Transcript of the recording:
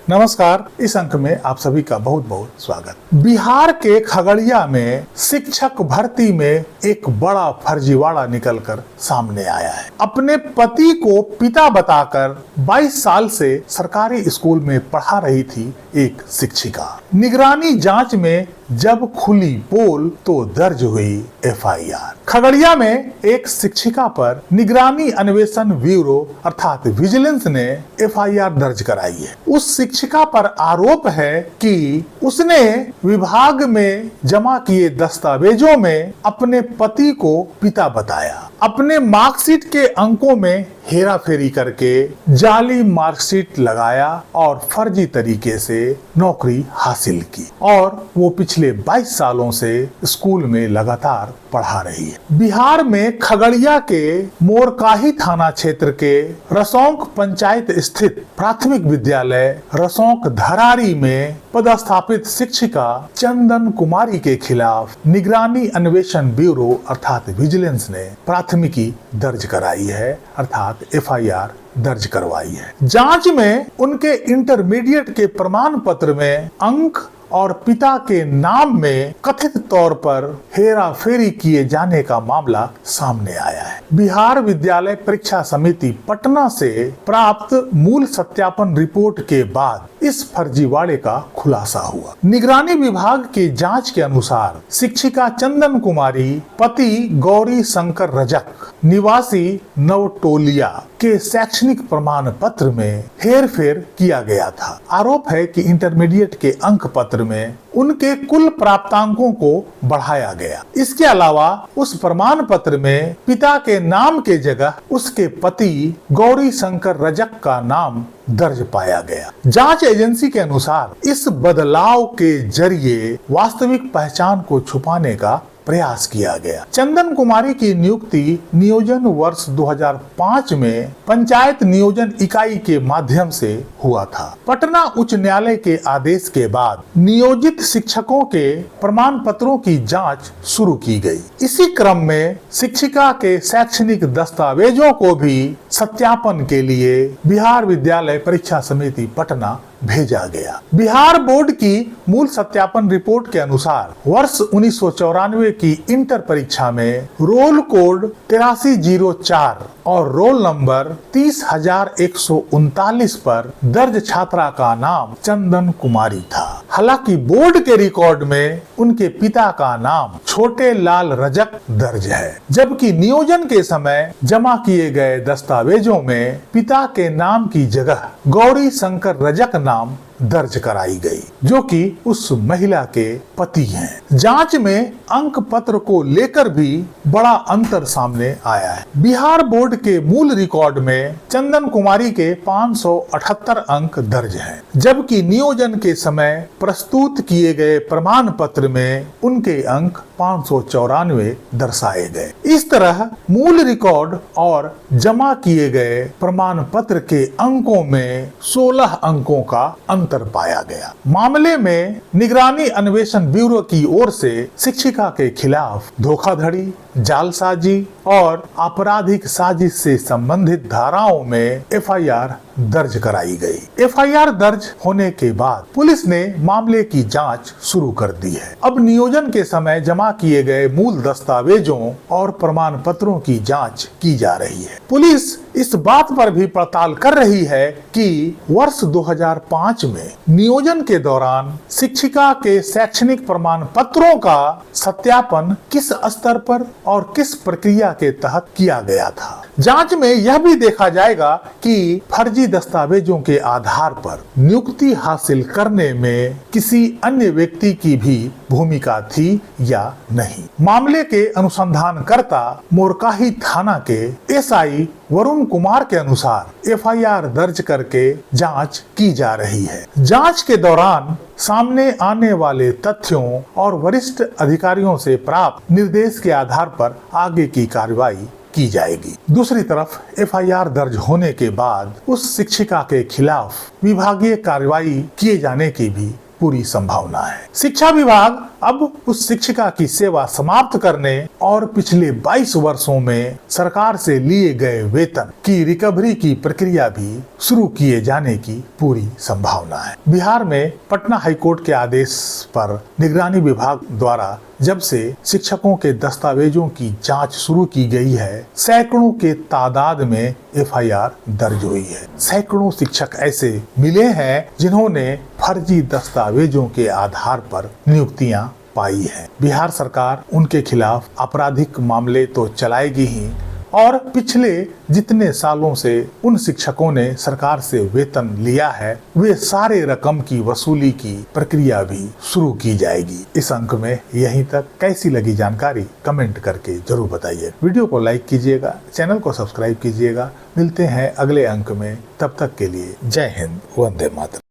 नमस्कार। इस अंक में आप सभी का बहुत बहुत स्वागत। बिहार के खगड़िया में शिक्षक भर्ती में एक बड़ा फर्जीवाड़ा निकलकर सामने आया है। अपने पति को पिता बताकर 22 साल से सरकारी स्कूल में पढ़ा रही थी एक शिक्षिका। निगरानी जांच में जब खुली पोल तो दर्ज हुई एफआईआर। खगड़िया में एक शिक्षिका पर निगरानी अन्वेषण ब्यूरो अर्थात विजिलेंस ने एफआईआर दर्ज कराई है। उस शिक्षिका पर आरोप है कि उसने विभाग में जमा किए दस्तावेजों में अपने पति को पिता बताया, अपने मार्कशीट के अंकों में हेरा फेरी करके जाली मार्कशीट लगाया और फर्जी तरीके से नौकरी हासिल की और वो पिछले 22 सालों से स्कूल में लगातार पढ़ा रही है। बिहार में खगड़िया के मोरकाही थाना क्षेत्र के रसोंक पंचायत स्थित प्राथमिक विद्यालय रसोंक धरारी में पदस्थापित शिक्षिका चंदन कुमारी के खिलाफ निगरानी अन्वेषण ब्यूरो अर्थात विजिलेंस ने प्राथमिकी दर्ज कराई है अर्थात एफआईआर दर्ज करवाई है। जांच में उनके इंटरमीडिएट के प्रमाण पत्र में अंक और पिता के नाम में कथित तौर पर हेरा फेरी किए जाने का मामला सामने आया है। बिहार विद्यालय परीक्षा समिति पटना से प्राप्त मूल सत्यापन रिपोर्ट के बाद इस फर्जीवाड़े का खुलासा हुआ। निगरानी विभाग की जांच के अनुसार शिक्षिका चंदन कुमारी पति गौरी शंकर रजक निवासी नवटोलिया के शैक्षणिक प्रमाण पत्र में हेरफेर किया गया था। आरोप है कि इंटरमीडिएट के अंक पत्र में उनके कुल प्राप्तांकों को बढ़ाया गया। इसके अलावा उस प्रमाण पत्र में पिता के नाम के जगह उसके पति गौरी शंकर रजक का नाम दर्ज पाया गया। जांच एजेंसी के अनुसार इस बदलाव के जरिए वास्तविक पहचान को छुपाने का प्रयास किया गया। चंदन कुमारी की नियुक्ति नियोजन वर्ष 2005 में पंचायत नियोजन इकाई के माध्यम से हुआ था। पटना उच्च न्यायालय के आदेश के बाद नियोजित शिक्षकों के प्रमाण पत्रों की जांच शुरू की गई। इसी क्रम में शिक्षिका के शैक्षणिक दस्तावेजों को भी सत्यापन के लिए बिहार विद्यालय परीक्षा समिति पटना भेजा गया। बिहार बोर्ड की मूल सत्यापन रिपोर्ट के अनुसार वर्ष 1994 की इंटर परीक्षा में रोल कोड 8304 और रोल नंबर 30,139 पर दर्ज छात्रा का नाम चंदन कुमारी था। हालांकि बोर्ड के रिकॉर्ड में उनके पिता का नाम छोटे लाल रजक दर्ज है, जबकि नियोजन के समय जमा किए गए दस्तावेजों में पिता के नाम की जगह गौरी शंकर रजक नाम दर्ज कराई गई, जो कि उस महिला के पति हैं। जांच में अंक पत्र को लेकर भी बड़ा अंतर सामने आया है। बिहार बोर्ड के मूल रिकॉर्ड में चंदन कुमारी के 578 अंक दर्ज हैं, जबकि नियोजन के समय प्रस्तुत किए गए प्रमाण पत्र में उनके अंक 594 दर्शाए गए। इस तरह मूल रिकॉर्ड और जमा किए गए प्रमाण पत्र के अंकों में 16 अंकों का अंतर पाया गया। मामले में निगरानी अन्वेषण ब्यूरो की ओर से शिक्षिका के खिलाफ धोखाधड़ी, जालसाजी और आपराधिक साजिश से संबंधित धाराओं में एफआईआर दर्ज कराई गई। एफआईआर दर्ज होने के बाद पुलिस ने मामले की जांच शुरू कर दी है। अब नियोजन के समय जमा किए गए मूल दस्तावेजों और प्रमाण पत्रों की जांच की जा रही है। पुलिस इस बात पर भी पड़ताल कर रही है कि वर्ष 2005 में नियोजन के दौरान शिक्षिका के शैक्षणिक प्रमाण पत्रों का सत्यापन किस स्तर पर और किस प्रक्रिया के तहत किया गया था। जांच में यह भी देखा जाएगा कि फर्जी दस्तावेजों के आधार पर नियुक्ति हासिल करने में किसी अन्य व्यक्ति की भी भूमिका थी या नहीं। मामले के अनुसंधानकर्ता मोरकाही थाना के एसआई वरुण कुमार के अनुसार एफआईआर दर्ज करके जांच की जा रही है। जांच के दौरान सामने आने वाले तथ्यों और वरिष्ठ अधिकारियों से प्राप्त निर्देश के आधार पर आगे की कार्रवाई की जाएगी। दूसरी तरफ एफआईआर दर्ज होने के बाद उस शिक्षिका के खिलाफ विभागीय कार्रवाई किए जाने की भी पूरी संभावना है। शिक्षा विभाग अब उस शिक्षिका की सेवा समाप्त करने और पिछले 22 वर्षों में सरकार से लिए गए वेतन की रिकवरी की प्रक्रिया भी शुरू किए जाने की पूरी संभावना है। बिहार में पटना हाईकोर्ट के आदेश पर निगरानी विभाग द्वारा जब से शिक्षकों के दस्तावेजों की जांच शुरू की गई है, सैकड़ों के तादाद में एफआईआर दर्ज हुई है। सैकड़ों शिक्षक ऐसे मिले हैं जिन्होंने फर्जी दस्तावेजों के आधार पर नियुक्तियां पाई हैं। बिहार सरकार उनके खिलाफ आपराधिक मामले तो चलाएगी ही, और पिछले जितने सालों से उन शिक्षकों ने सरकार से वेतन लिया है, वे सारे रकम की वसूली की प्रक्रिया भी शुरू की जाएगी। इस अंक में यहीं तक। कैसी लगी जानकारी कमेंट करके जरूर बताइए। वीडियो को लाइक कीजिएगा, चैनल को सब्सक्राइब कीजिएगा। मिलते हैं अगले अंक में, तब तक के लिए जय हिंद, वंदे मातरम।